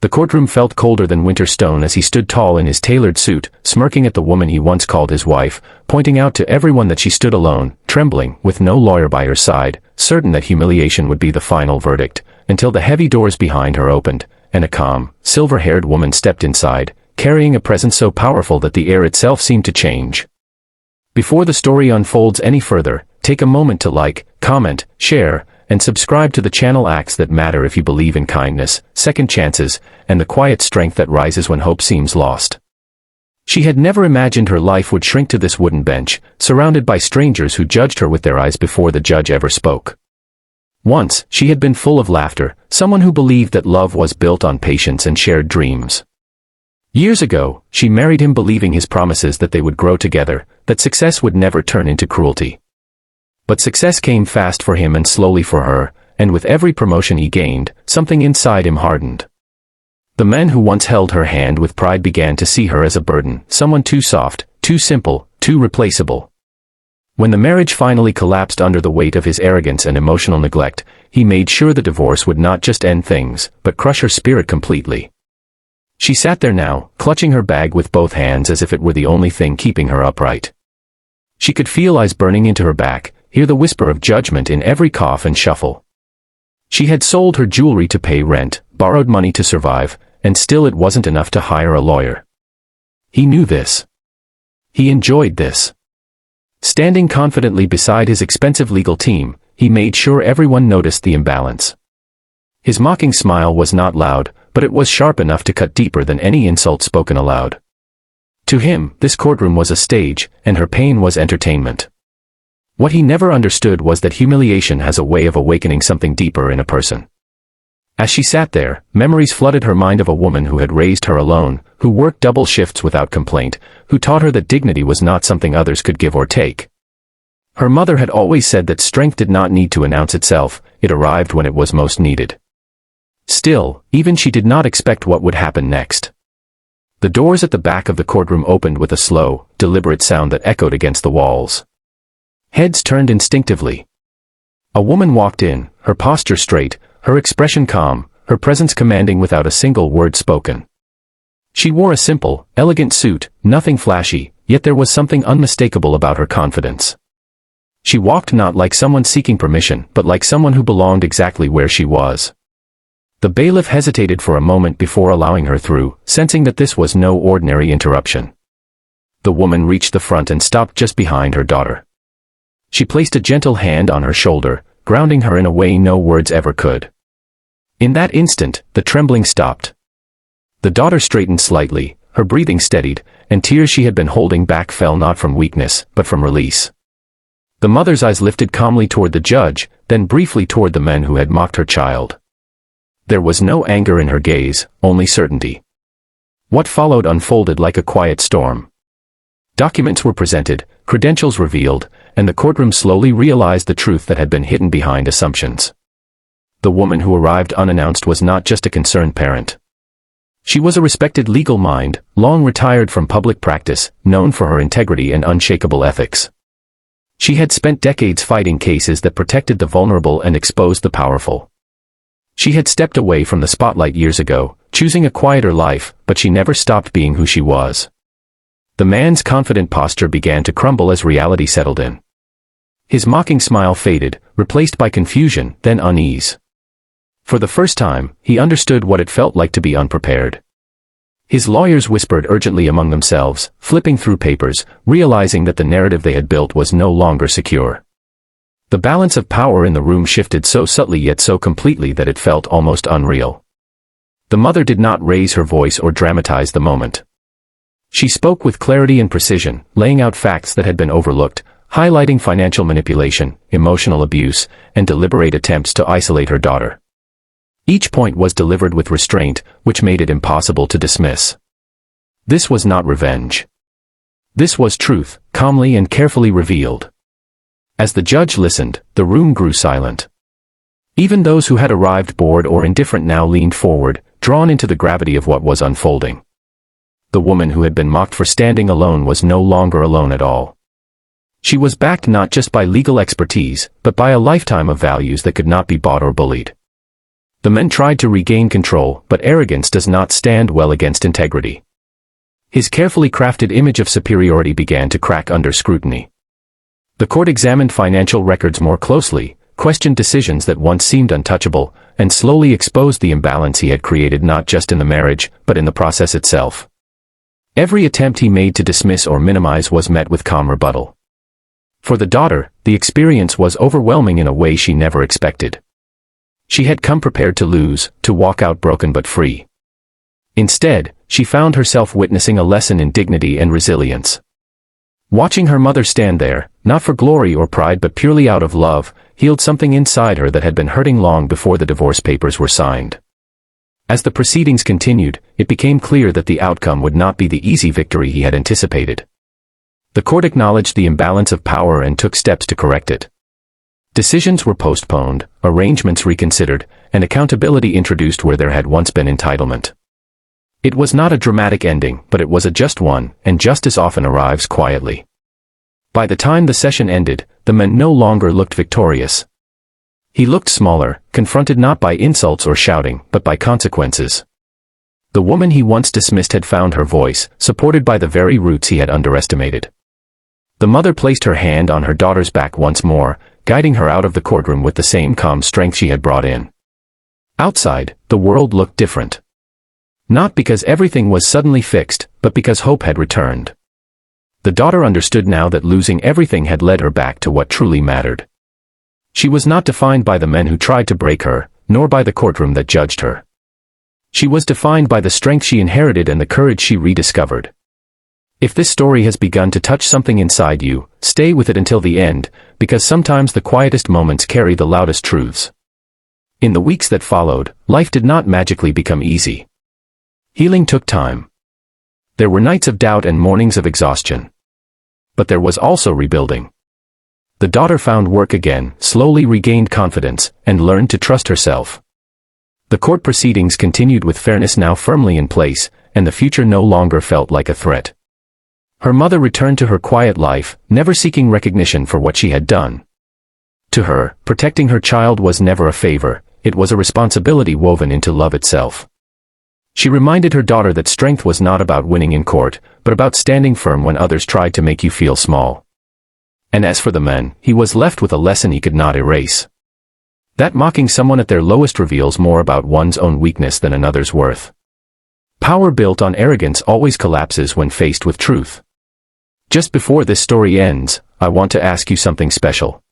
The courtroom felt colder than winter stone as he stood tall in his tailored suit, smirking at the woman he once called his wife, pointing out to everyone that she stood alone, trembling, with no lawyer by her side, certain that humiliation would be the final verdict, until the heavy doors behind her opened, and a calm, silver-haired woman stepped inside, carrying a presence so powerful that the air itself seemed to change. Before the story unfolds any further, take a moment to like, comment, share, and subscribe to the channel. Acts that matter if you believe in kindness, second chances, and the quiet strength that rises when hope seems lost. She had never imagined her life would shrink to this wooden bench, surrounded by strangers who judged her with their eyes before the judge ever spoke. Once, she had been full of laughter, someone who believed that love was built on patience and shared dreams. Years ago, she married him believing his promises that they would grow together, that success would never turn into cruelty. But success came fast for him and slowly for her, and with every promotion he gained, something inside him hardened. The men who once held her hand with pride began to see her as a burden, someone too soft, too simple, too replaceable. When the marriage finally collapsed under the weight of his arrogance and emotional neglect, he made sure the divorce would not just end things, but crush her spirit completely. She sat there now, clutching her bag with both hands as if it were the only thing keeping her upright. She could feel eyes burning into her back, hear the whisper of judgment in every cough and shuffle. She had sold her jewelry to pay rent, borrowed money to survive, and still it wasn't enough to hire a lawyer. He knew this. He enjoyed this. Standing confidently beside his expensive legal team, he made sure everyone noticed the imbalance. His mocking smile was not loud, but it was sharp enough to cut deeper than any insult spoken aloud. To him, this courtroom was a stage, and her pain was entertainment. What he never understood was that humiliation has a way of awakening something deeper in a person. As she sat there, memories flooded her mind of a woman who had raised her alone, who worked double shifts without complaint, who taught her that dignity was not something others could give or take. Her mother had always said that strength did not need to announce itself, it arrived when it was most needed. Still, even she did not expect what would happen next. The doors at the back of the courtroom opened with a slow, deliberate sound that echoed against the walls. Heads turned instinctively. A woman walked in, her posture straight, her expression calm, her presence commanding without a single word spoken. She wore a simple, elegant suit, nothing flashy, yet there was something unmistakable about her confidence. She walked not like someone seeking permission, but like someone who belonged exactly where she was. The bailiff hesitated for a moment before allowing her through, sensing that this was no ordinary interruption. The woman reached the front and stopped just behind her daughter. She placed a gentle hand on her shoulder, grounding her in a way no words ever could. In that instant, the trembling stopped. The daughter straightened slightly, her breathing steadied, and tears she had been holding back fell not from weakness, but from release. The mother's eyes lifted calmly toward the judge, then briefly toward the men who had mocked her child. There was no anger in her gaze, only certainty. What followed unfolded like a quiet storm. Documents were presented, credentials revealed, and the courtroom slowly realized the truth that had been hidden behind assumptions. The woman who arrived unannounced was not just a concerned parent. She was a respected legal mind, long retired from public practice, known for her integrity and unshakable ethics. She had spent decades fighting cases that protected the vulnerable and exposed the powerful. She had stepped away from the spotlight years ago, choosing a quieter life, but she never stopped being who she was. The man's confident posture began to crumble as reality settled in. His mocking smile faded, replaced by confusion, then unease. For the first time, he understood what it felt like to be unprepared. His lawyers whispered urgently among themselves, flipping through papers, realizing that the narrative they had built was no longer secure. The balance of power in the room shifted so subtly yet so completely that it felt almost unreal. The mother did not raise her voice or dramatize the moment. She spoke with clarity and precision, laying out facts that had been overlooked, highlighting financial manipulation, emotional abuse, and deliberate attempts to isolate her daughter. Each point was delivered with restraint, which made it impossible to dismiss. This was not revenge. This was truth, calmly and carefully revealed. As the judge listened, the room grew silent. Even those who had arrived bored or indifferent now leaned forward, drawn into the gravity of what was unfolding. The woman who had been mocked for standing alone was no longer alone at all. She was backed not just by legal expertise, but by a lifetime of values that could not be bought or bullied. The men tried to regain control, but arrogance does not stand well against integrity. His carefully crafted image of superiority began to crack under scrutiny. The court examined financial records more closely, questioned decisions that once seemed untouchable, and slowly exposed the imbalance he had created not just in the marriage, but in the process itself. Every attempt he made to dismiss or minimize was met with calm rebuttal. For the daughter, the experience was overwhelming in a way she never expected. She had come prepared to lose, to walk out broken but free. Instead, she found herself witnessing a lesson in dignity and resilience. Watching her mother stand there, not for glory or pride but purely out of love, healed something inside her that had been hurting long before the divorce papers were signed. As the proceedings continued, it became clear that the outcome would not be the easy victory he had anticipated. The court acknowledged the imbalance of power and took steps to correct it. Decisions were postponed, arrangements reconsidered, and accountability introduced where there had once been entitlement. It was not a dramatic ending, but it was a just one, and justice often arrives quietly. By the time the session ended, the man no longer looked victorious. He looked smaller, confronted not by insults or shouting, but by consequences. The woman he once dismissed had found her voice, supported by the very roots he had underestimated. The mother placed her hand on her daughter's back once more, guiding her out of the courtroom with the same calm strength she had brought in. Outside, the world looked different. Not because everything was suddenly fixed, but because hope had returned. The daughter understood now that losing everything had led her back to what truly mattered. She was not defined by the men who tried to break her, nor by the courtroom that judged her. She was defined by the strength she inherited and the courage she rediscovered. If this story has begun to touch something inside you, stay with it until the end, because sometimes the quietest moments carry the loudest truths. In the weeks that followed, life did not magically become easy. Healing took time. There were nights of doubt and mornings of exhaustion. But there was also rebuilding. The daughter found work again, slowly regained confidence, and learned to trust herself. The court proceedings continued with fairness now firmly in place, and the future no longer felt like a threat. Her mother returned to her quiet life, never seeking recognition for what she had done. To her, protecting her child was never a favor, it was a responsibility woven into love itself. She reminded her daughter that strength was not about winning in court, but about standing firm when others tried to make you feel small. And as for the man, he was left with a lesson he could not erase. That mocking someone at their lowest reveals more about one's own weakness than another's worth. Power built on arrogance always collapses when faced with truth. Just before this story ends, I want to ask you something special.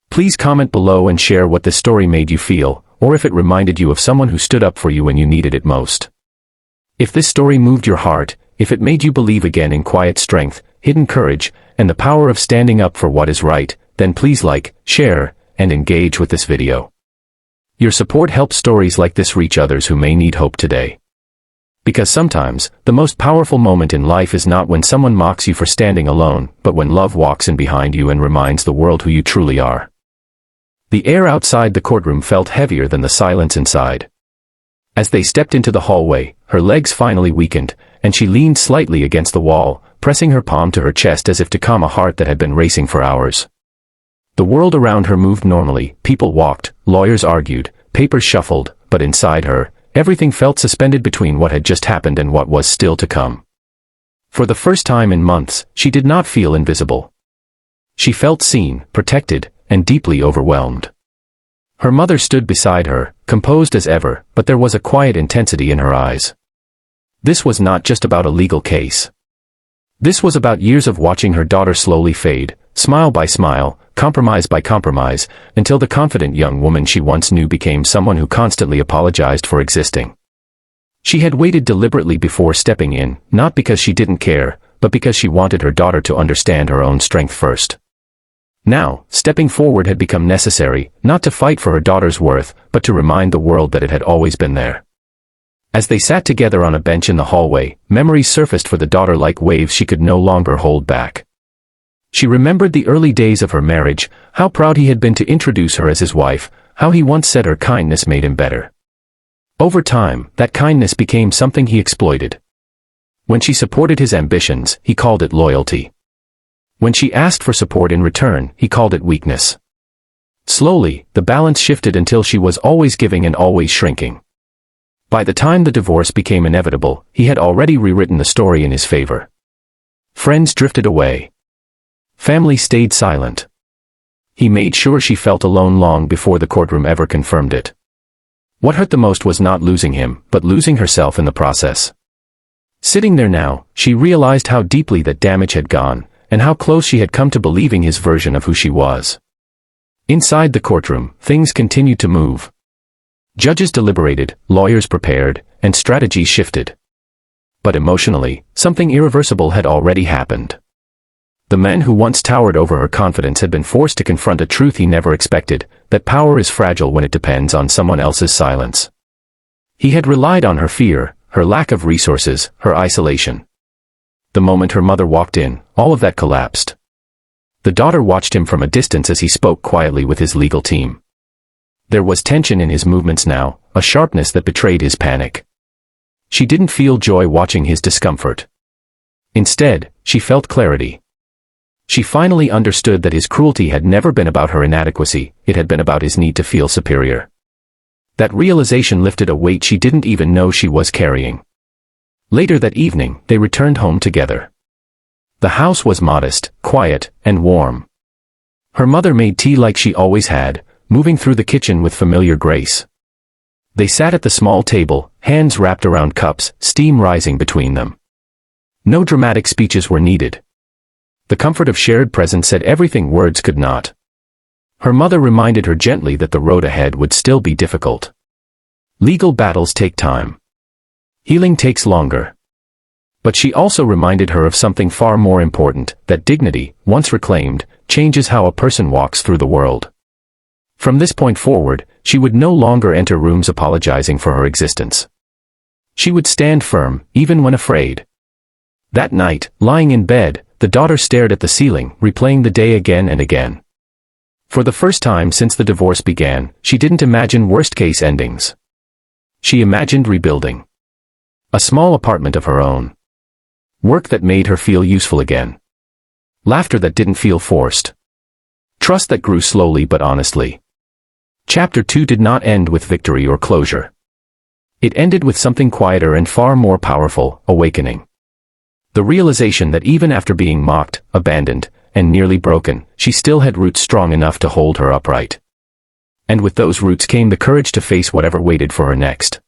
Please comment below and share what this story made you feel, or if it reminded you of someone who stood up for you when you needed it most. If this story moved your heart, if it made you believe again in quiet strength, hidden courage, and the power of standing up for what is right, then please like, share, and engage with this video. Your support helps stories like this reach others who may need hope today. Because sometimes, the most powerful moment in life is not when someone mocks you for standing alone, but when love walks in behind you and reminds the world who you truly are. The air outside the courtroom felt heavier than the silence inside. As they stepped into the hallway, her legs finally weakened, and she leaned slightly against the wall, pressing her palm to her chest as if to calm a heart that had been racing for hours. The world around her moved normally, people walked, lawyers argued, papers shuffled, but inside her, everything felt suspended between what had just happened and what was still to come. For the first time in months, she did not feel invisible. She felt seen, protected, and deeply overwhelmed. Her mother stood beside her, composed as ever, but there was a quiet intensity in her eyes. This was not just about a legal case. This was about years of watching her daughter slowly fade, smile by smile, compromise by compromise, until the confident young woman she once knew became someone who constantly apologized for existing. She had waited deliberately before stepping in, not because she didn't care, but because she wanted her daughter to understand her own strength first. Now, stepping forward had become necessary, not to fight for her daughter's worth, but to remind the world that it had always been there. As they sat together on a bench in the hallway, memories surfaced for the daughter like waves she could no longer hold back. She remembered the early days of her marriage, how proud he had been to introduce her as his wife, how he once said her kindness made him better. Over time, that kindness became something he exploited. When she supported his ambitions, he called it loyalty. When she asked for support in return, he called it weakness. Slowly, the balance shifted until she was always giving and always shrinking. By the time the divorce became inevitable, he had already rewritten the story in his favor. Friends drifted away. Family stayed silent. He made sure she felt alone long before the courtroom ever confirmed it. What hurt the most was not losing him, but losing herself in the process. Sitting there now, she realized how deeply that damage had gone, and how close she had come to believing his version of who she was. Inside the courtroom, things continued to move. Judges deliberated, lawyers prepared, and strategies shifted. But emotionally, something irreversible had already happened. The man who once towered over her confidence had been forced to confront a truth he never expected, that power is fragile when it depends on someone else's silence. He had relied on her fear, her lack of resources, her isolation. The moment her mother walked in, all of that collapsed. The daughter watched him from a distance as he spoke quietly with his legal team. There was tension in his movements now, a sharpness that betrayed his panic. She didn't feel joy watching his discomfort. Instead, she felt clarity. She finally understood that his cruelty had never been about her inadequacy, it had been about his need to feel superior. That realization lifted a weight she didn't even know she was carrying. Later that evening, they returned home together. The house was modest, quiet, and warm. Her mother made tea like she always had, moving through the kitchen with familiar grace. They sat at the small table, hands wrapped around cups, steam rising between them. No dramatic speeches were needed. The comfort of shared presence said everything words could not. Her mother reminded her gently that the road ahead would still be difficult. Legal battles take time. Healing takes longer. But she also reminded her of something far more important, that dignity, once reclaimed, changes how a person walks through the world. From this point forward, she would no longer enter rooms apologizing for her existence. She would stand firm, even when afraid. That night, lying in bed, the daughter stared at the ceiling, replaying the day again and again. For the first time since the divorce began, she didn't imagine worst-case endings. She imagined rebuilding. A small apartment of her own. Work that made her feel useful again. Laughter that didn't feel forced. Trust that grew slowly but honestly. Chapter 2 did not end with victory or closure. It ended with something quieter and far more powerful, awakening. The realization that even after being mocked, abandoned, and nearly broken, she still had roots strong enough to hold her upright. And with those roots came the courage to face whatever waited for her next.